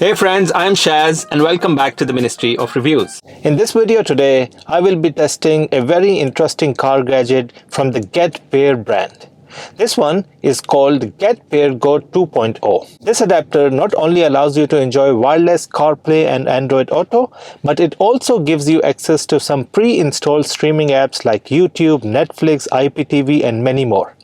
Hey friends, I'm Shaz and welcome back to the Ministry of Reviews. In this video today, I will be testing a very interesting car gadget from the GetPairr brand. This one is called GetPairr Go 2.0. This adapter not only allows you to enjoy wireless CarPlay and Android Auto, but it also gives you access to some pre-installed streaming apps like YouTube, Netflix, IPTV and many more.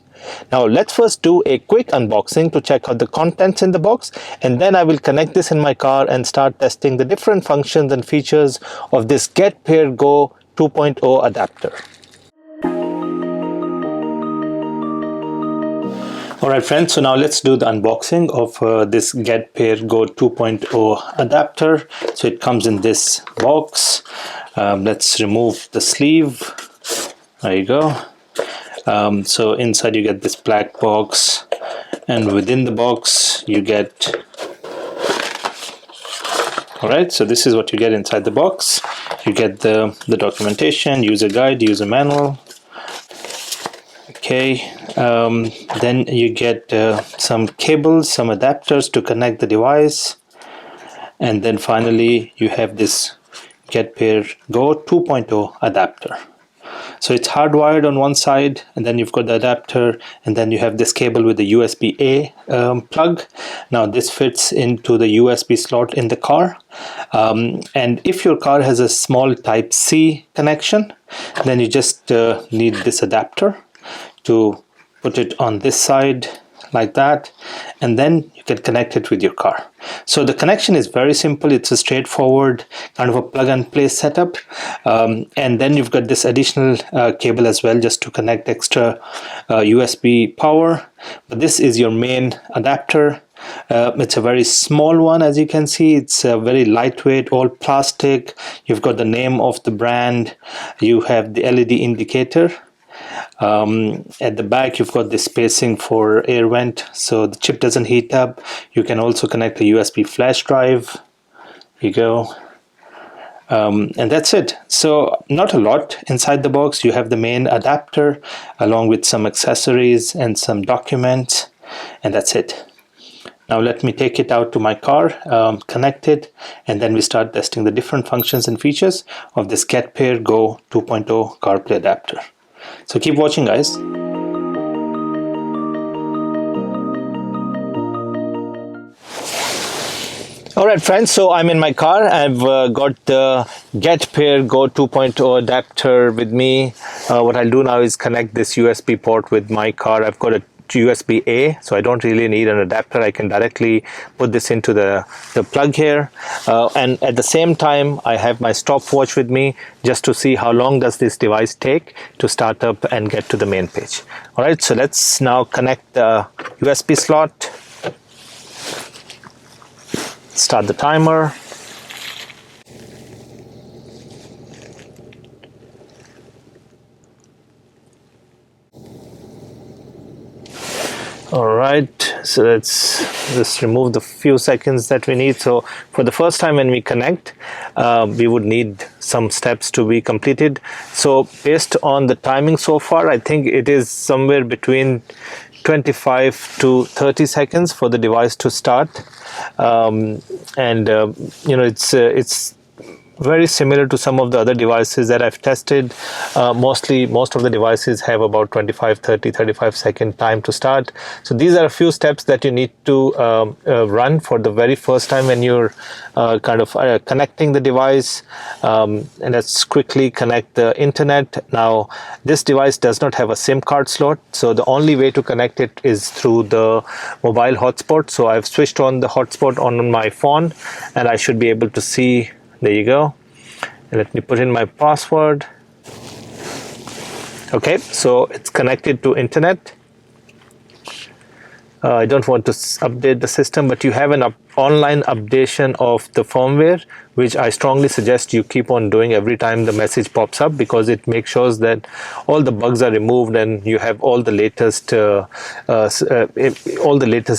Now let's first do a quick unboxing to check out the contents in the box, and then I will connect this in my car and start testing the different functions and features of this GetPairr Go 2.0 adapter. Alright friends, so now let's do the unboxing of this GetPairr Go 2.0 adapter. So it comes in this box. Let's remove the sleeve. There you go. So inside you get this black box, and within the box you get, alright, so this is what you get inside the box. You get the documentation, user guide, user manual. Okay, then you get some cables, some adapters to connect the device, and then finally you have this GetPairr Go 2.0 adapter. So it's hardwired on one side, and then you've got the adapter, and then you have this cable with the USB-A plug. Now this fits into the USB slot in the car, and if your car has a small Type-C connection, then you just need this adapter to put it on this side like that, and then you can connect it with your car. So the connection is very simple. It's a straightforward kind of a plug and play setup, and then you've got this additional cable as well, just to connect extra USB power. But this is your main adapter. It's a very small one, as you can see. It's very lightweight, all plastic. You've got the name of the brand. You have the LED indicator. At the back you've got this spacing for air vent, so the chip doesn't heat up. You can also connect a USB flash drive. Here you go. And that's it. So not a lot inside the box. You have the main adapter along with some accessories and some documents, and that's it. Now let me take it out to my car, connect it, and then we start testing the different functions and features of this GetPairr Go 2.0 CarPlay adapter. So keep watching, guys. Alright friends, so I'm in my car. I've got the GetPairr Go 2.0 adapter with me. What I'll do now is connect this USB port with my car. I've got a USB-A, so I don't really need an adapter. I can directly put this into the plug here, and at the same time I have my stopwatch with me, just to see how long does this device take to start up and get to the main page. Alright, so let's now connect the USB slot, start the timer. Alright, so let's just remove the few seconds that we need. So for the first time when we connect, we would need some steps to be completed. So based on the timing so far, I think it is somewhere between 25 to 30 seconds for the device to start. You know, it's very similar to some of the other devices that I've tested. Most of the devices have about 35 second time to start. So these are a few steps that you need to run for the very first time when you're connecting the device. And let's quickly connect the internet. Now this device does not have a SIM card slot, so the only way to connect it is through the mobile hotspot. So I've switched on the hotspot on my phone, and I should be able to see. There you go. And let me put in my password. Okay, so it's connected to internet. I don't want to update the system, but you have an online updation of the firmware, which I strongly suggest you keep on doing every time the message pops up, because it makes sure that all the bugs are removed and you have all the latest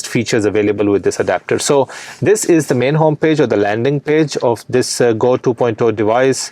features available with this adapter. So this is the main home page or the landing page of this Go 2.0 device.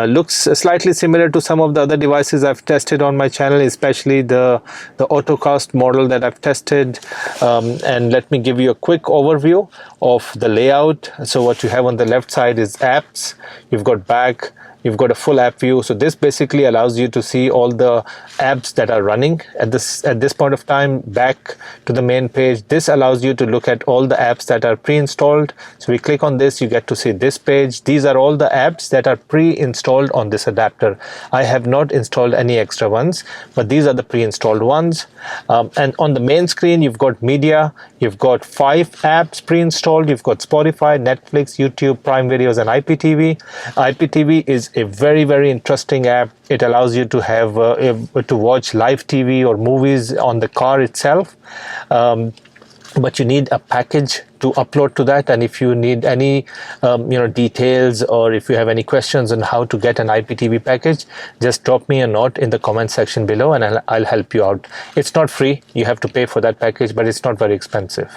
Looks slightly similar to some of the other devices I've tested on my channel, especially the AutoCast model that I've tested. And let me give you a quick overview of the layout. So what you have on the left side is apps, you've got back, you've got a full app view. So this basically allows you to see all the apps that are running at this point of time. Back to the main page, this allows you to look at all the apps that are pre-installed. So we click on this, you get to see this page. These are all the apps that are pre-installed on this adapter. I have not installed any extra ones, but these are the pre-installed ones. And on the main screen, you've got media, you've got 5 apps pre-installed. You've got Spotify, Netflix, YouTube, Prime Videos, and IPTV. IPTV is a very interesting app. It allows you to have to watch live TV or movies on the car itself, but you need a package to upload to that. And if you need any details, or if you have any questions on how to get an IPTV package, just drop me a note in the comment section below and I'll help you out. It's not free, you have to pay for that package, but it's not very expensive.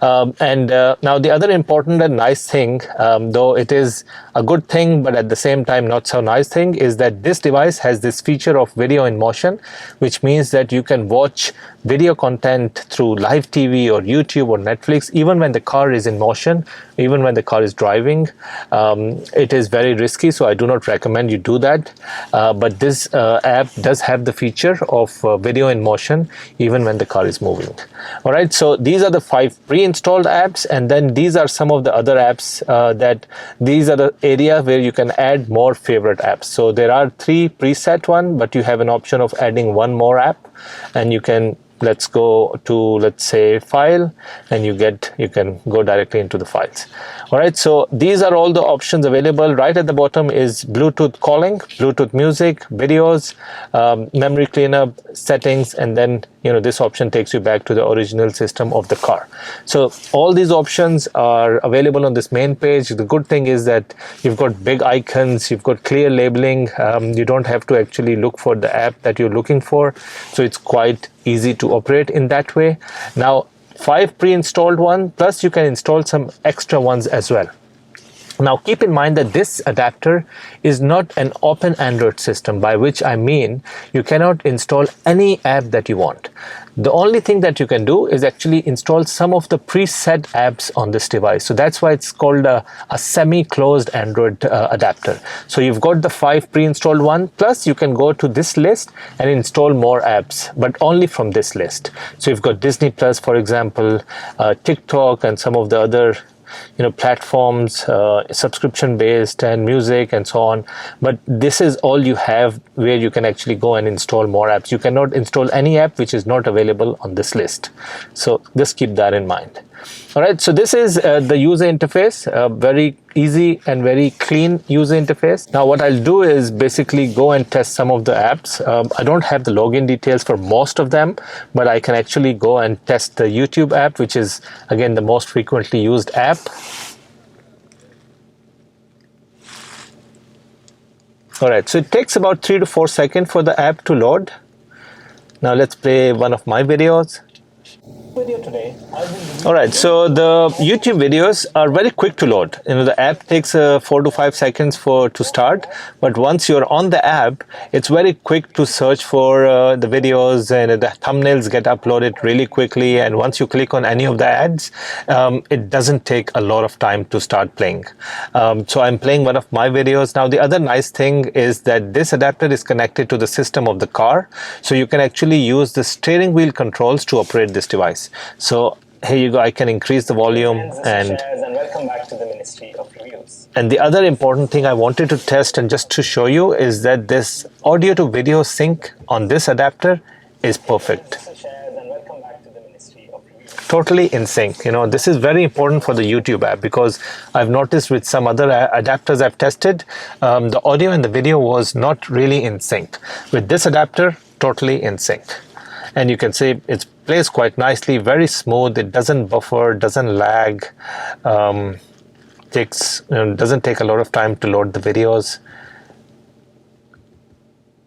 Now the other important and nice thing, though it is a good thing but at the same time not so nice thing, is that this device has this feature of video in motion, which means that you can watch video content through live TV or YouTube or Netflix even when the car is in motion, even when the car is driving. It is very risky, so I do not recommend you do that, but this app does have the feature of video in motion even when the car is moving. All right, so these are the 5 pre-installed apps, and then these are some of the other apps these are the area where you can add more favorite apps. So there are 3 preset one, but you have an option of adding 1 more app, and you can, let's go to, let's say, file, and you can go directly into the files. All right, so these are all the options available. Right at the bottom is Bluetooth calling, Bluetooth music, videos, memory cleanup, settings, and then this option takes you back to the original system of the car. So all these options are available on this main page. The good thing is that you've got big icons, you've got clear labeling, you don't have to actually look for the app that you're looking for, so it's quite easy to operate in that way. Now 5 pre-installed one, plus you can install some extra ones as well. Now keep in mind that this adapter is not an open Android system, by which I mean you cannot install any app that you want. The only thing that you can do is actually install some of the preset apps on this device. So that's why it's called a semi-closed Android adapter. So you've got the 5 pre-installed one, plus you can go to this list and install more apps, but only from this list. So you've got Disney Plus, for example, TikTok, and some of the other platforms, subscription based, and music and so on. But this is all you have where you can actually go and install more apps. You cannot install any app which is not available on this list. So just keep that in mind. All right, so this is the user interface, very easy and very clean user interface. Now what I'll do is basically go and test some of the apps. I don't have the login details for most of them, but I can actually go and test the YouTube app, which is again the most frequently used app. All right, so it takes about 3 to 4 seconds for the app to load. Now let's play one of my videos. Video today. All right, so the YouTube videos are very quick to load. The app takes 4 to 5 seconds to start, but once you're on the app, it's very quick to search for the videos, and the thumbnails get uploaded really quickly. And once you click on any of the ads, it doesn't take a lot of time to start playing. So I'm playing one of my videos. Now the other nice thing is that this adapter is connected to the system of the car, so you can actually use the steering wheel controls to operate this device. So here you go, I can increase the volume, and welcome back to the Ministry of Reviews. And the other important thing I wanted to test and just to show you is that this audio to video sync on this adapter is perfect. Totally in sync. This is very important for the YouTube app, because I've noticed with some other adapters I've tested, the audio and the video was not really in sync. With this adapter, totally in sync. And you can see it plays quite nicely, very smooth. It doesn't buffer, doesn't lag, doesn't take a lot of time to load the videos.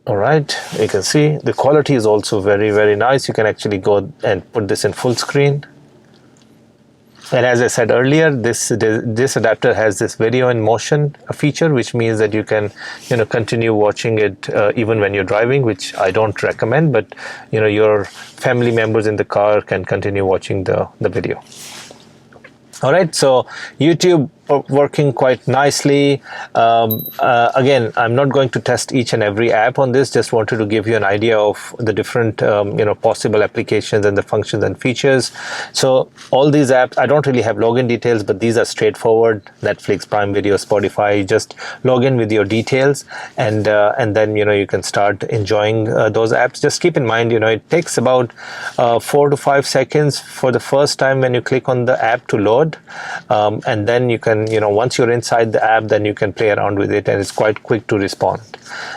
All right, you can see the quality is also very nice. You can actually go and put this in full screen. And as I said earlier, this adapter has this video in motion feature, which means that you can continue watching it even when you're driving, which I don't recommend, but your family members in the car can continue watching the video. All right, so YouTube working quite nicely. Again, I'm not going to test each and every app on this. Just wanted to give you an idea of the different possible applications and the functions and features. So all these apps, I don't really have login details, but these are straightforward. Netflix, Prime Video, Spotify. You just log in with your details, and then you can start enjoying those apps. Just keep in mind, it takes about 4 to 5 seconds for the first time when you click on the app to load, and then you can once you're inside the app, then you can play around with it, and it's quite quick to respond.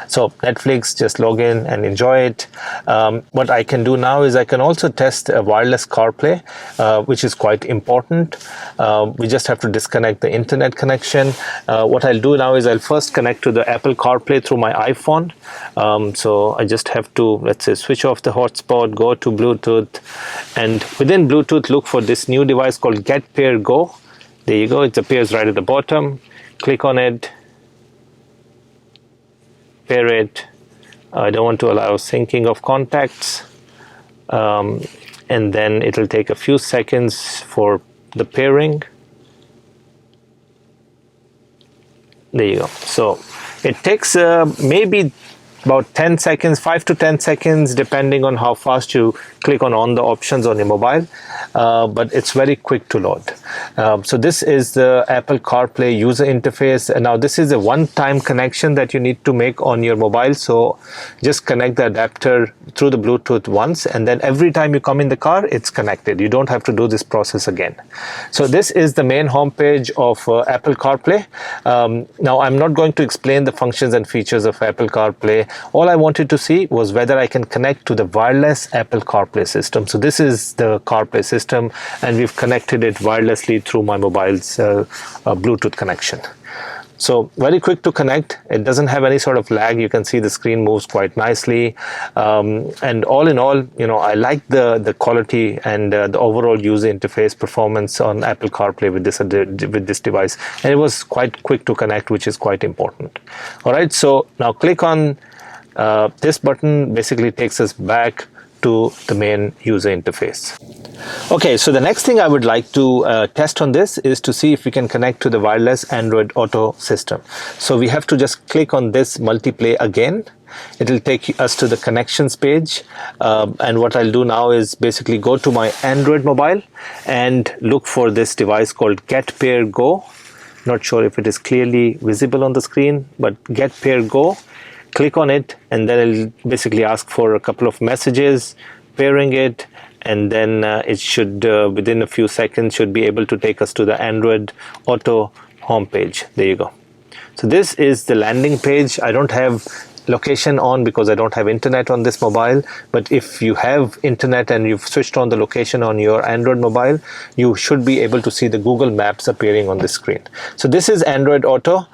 So Netflix, just log in and enjoy it. What I can do now is I can also test a wireless CarPlay, which is quite important. We just have to disconnect the internet connection. What I'll do now is I'll first connect to the Apple CarPlay through my iPhone. So I just have to, let's say, switch off the hotspot, go to Bluetooth, and within Bluetooth look for this new device called GetPairr Go. There you go, it appears right at the bottom. Click on it, pair it. I don't want to allow syncing of contacts, and then it'll take a few seconds for the pairing. There you go. So it takes maybe about 10 seconds, 5 to 10 seconds, depending on how fast you click on the options on your mobile, but it's very quick to load. So this is the Apple CarPlay user interface. And now this is a one-time connection that you need to make on your mobile. So just connect the adapter through the Bluetooth once, and then every time you come in the car, it's connected. You don't have to do this process again. So this is the main homepage of Apple CarPlay. Now I'm not going to explain the functions and features of Apple CarPlay. All I wanted to see was whether I can connect to the wireless Apple CarPlay system. So this is the CarPlay system, and we've connected it wirelessly through my mobile's Bluetooth connection. So very quick to connect. It doesn't have any sort of lag. You can see the screen moves quite nicely. And all in all, I like the quality and the overall user interface performance on Apple CarPlay with this device. And it was quite quick to connect, which is quite important. All right, so now click on this button. Basically takes us back to the main user interface. Okay, so the next thing I would like to test on this is to see if we can connect to the wireless Android Auto system. So we have to just click on this multiplay again. It will take us to the connections page, and what I'll do now is basically go to my Android mobile and look for this device called GetPairr Go. Not sure if it is clearly visible on the screen, but GetPairr Go. Click on it, and then it'll basically ask for a couple of messages, pairing it, and then it should within a few seconds should be able to take us to the Android Auto homepage. There you go. So this is the landing page. I don't have location on because I don't have internet on this mobile, but if you have internet and you've switched on the location on your Android mobile, you should be able to see the Google Maps appearing on the screen. So this is Android Auto.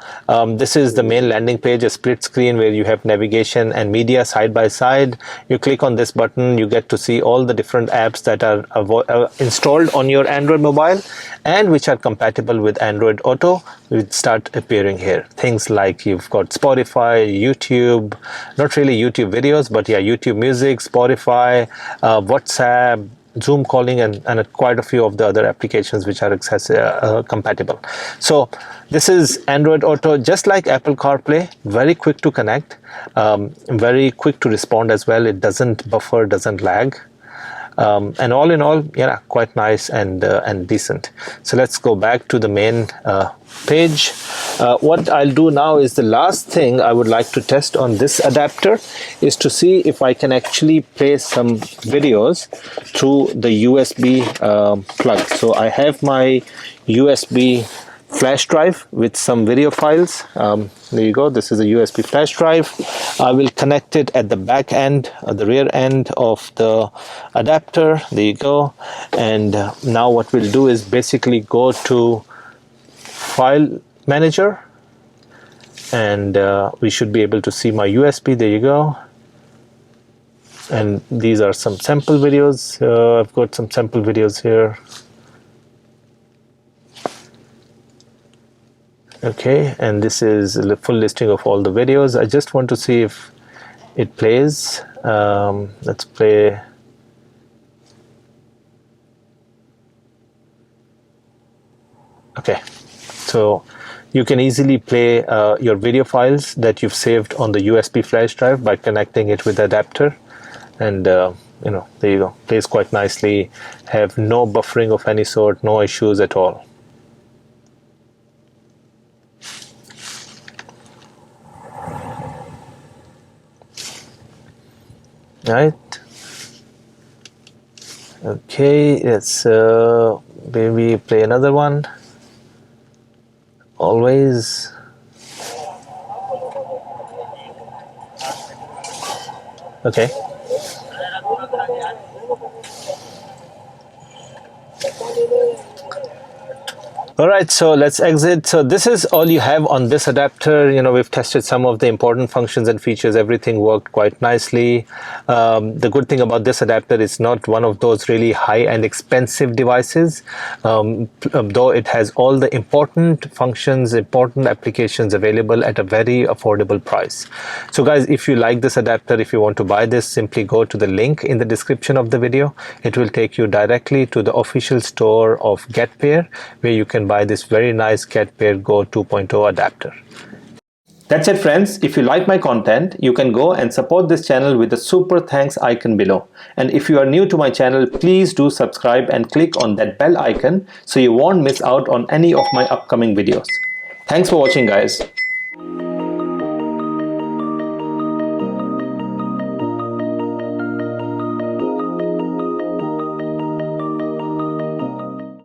This is the main landing page, a split screen where you have navigation and media side by side. You click on this button, you get to see all the different apps that are installed on your Android mobile and which are compatible with Android Auto. Will start appearing here. Things like you've got Spotify, YouTube, not really YouTube videos, but yeah, YouTube Music, Spotify, WhatsApp, Zoom calling, and quite a few of the other applications which are compatible. So this is Android Auto, just like Apple CarPlay, very quick to connect, very quick to respond as well. It doesn't buffer, doesn't lag. And all in all, yeah, quite nice and decent. So let's go back to the main page. What I'll do now is the last thing I would like to test on this adapter is to see if I can actually play some videos through the USB plug. So I have my USB flash drive with some video files. There you go. This is a USB flash drive. I will connect it at the back end, the rear end of the adapter. There you go. And now what we'll do is basically go to File Manager, and we should be able to see my USB. There you go. And these are some sample videos. I've got some sample videos here. Okay, and this is a full listing of all the videos. I just want to see if it plays. Let's play. So you can easily play your video files that you've saved on the USB flash drive by connecting it with the adapter, and you know, there you go, plays quite nicely, have no buffering of any sort, no issues at all. Right, okay, let's maybe play another one. Always. Okay. All right, so let's exit. So this is all you have on this adapter. You know, we've tested some of the important functions and features. Everything worked quite nicely. The good thing about this adapter is not one of those really high-end expensive devices, though it has all the important functions, important applications available at a very affordable price. So guys, if you like this adapter, if you want to buy this, simply go to the link in the description of the video. It will take you directly to the official store of GetPairr, where you can buy this very nice GetPairr Go 2.0 adapter. That's it, friends. If you like my content, you can go and support this channel with the super thanks icon below. And if you are new to my channel, please do subscribe and click on that bell icon so you won't miss out on any of my upcoming videos. Thanks for watching, guys.